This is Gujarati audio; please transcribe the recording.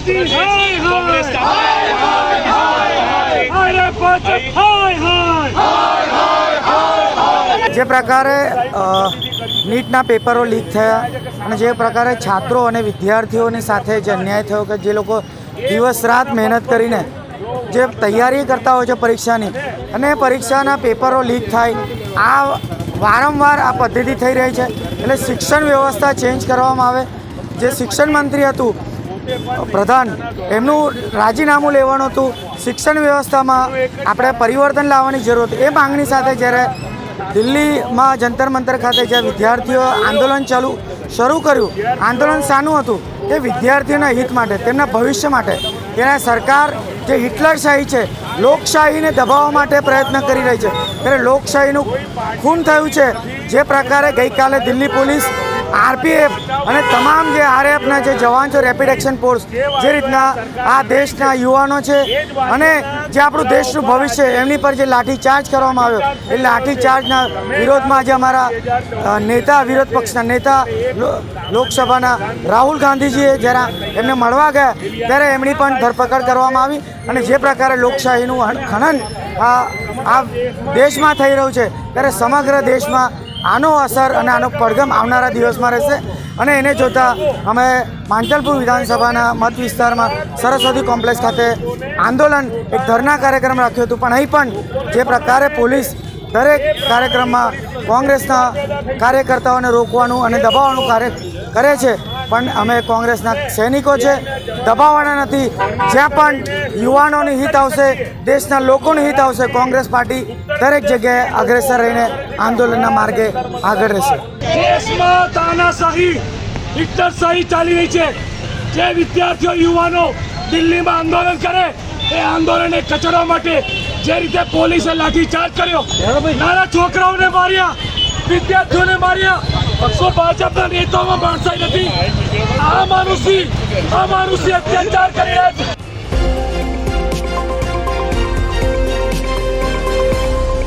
જે પ્રકારે નીટના પેપરો લીક થયા અને જે પ્રકારે છાત્રો અને વિદ્યાર્થીઓની સાથે જે અન્યાય થયો કે જે લોકો દિવસ રાત મહેનત કરીને જે તૈયારી કરતા હોય છે પરીક્ષાની અને પરીક્ષાના પેપરો લીક થાય, આ વારંવાર આ પદ્ધતિ થઈ રહી છે. એટલે શિક્ષણ વ્યવસ્થા ચેન્જ કરવામાં આવે. જે શિક્ષણ મંત્રી હતું પ્રધાન, એમનું રાજીનામું લેવાનું હતું. શિક્ષણ વ્યવસ્થામાં આપણે પરિવર્તન લાવવાની જરૂર હતી. એ માંગણી સાથે જ્યારે દિલ્હીમાં જંતર મંતર ખાતે જ્યાં વિદ્યાર્થીઓ આંદોલન શરૂ કર્યું, આંદોલન શાનું હતું? તે વિદ્યાર્થીઓના હિત માટે, તેમના ભવિષ્ય માટે. ત્યારે સરકાર જે હિટલરશાહી છે, લોકશાહીને દબાવવા માટે પ્રયત્ન કરી રહી છે. ત્યારે લોકશાહીનું ખૂન થયું છે. જે પ્રકારે ગઈકાલે દિલ્હી પોલીસ, આરપીએફ અને તમામ જે આરએફના જે જવાન છે, રેપિડ એક્શન ફોર્સ, જે રીતના આ દેશના યુવાનો છે અને જે આપણું દેશનું ભવિષ્ય, એમની પર જે લાઠીચાર્જ કરવામાં આવ્યો, એ લાઠીચાર્જના વિરોધમાં આજે અમારા નેતા, વિરોધ પક્ષના નેતા લોકસભાના રાહુલ ગાંધીજીએ જ્યારે એમને મળવા ગયા ત્યારે એમની પણ ધરપકડ કરવામાં આવી. અને જે પ્રકારે લોકશાહીનું ખનન આ દેશમાં થઈ રહ્યું છે, ત્યારે સમગ્ર દેશમાં આનો અસર અને આનો પડઘમ આવનારા દિવસમાં રહેશે. અને એને જોતાં અમે માંજલપુર વિધાનસભાના મત વિસ્તારમાં સરસ્વતી કોમ્પ્લેક્સ ખાતે આંદોલન, એક ધરના કાર્યક્રમ રાખ્યો હતો. પણ અહીં પણ જે પ્રકારે પોલીસ દરેક કાર્યક્રમમાં કોંગ્રેસના કાર્યકર્તાઓને રોકવાનું અને દબાવવાનું કાર્ય કરે છે, પણ અમે કોંગ્રેસના સૈનિકો છે, દબાવવાના નથી. જ્યાં પણ યુવાનોની હિત આવશે, દેશના લોકોની હિત આવશે, કોંગ્રેસ પાર્ટી દરેક જગ્યાએ અગ્રેસર રહીને આંદોલનના માર્ગે આગળ રહેશે. દેશમાં તાનાશાહી, હિટલરશાહી ચાલી રહી છે. જે વિદ્યાર્થીઓ, યુવાનો દિલ્હીમાં આંદોલન કરે, એ આંદોલનને કચડવા માટે જે રીતે પોલીસે લાઠીચાર્જ કર્યો, નાના છોકરાઓને માર્યા, વિદ્યાર્થીઓને માર્યા, શું ભાજપના નેતાઓમાં માણસાઈ નથી? આ માનુષી અત્યાચાર કરે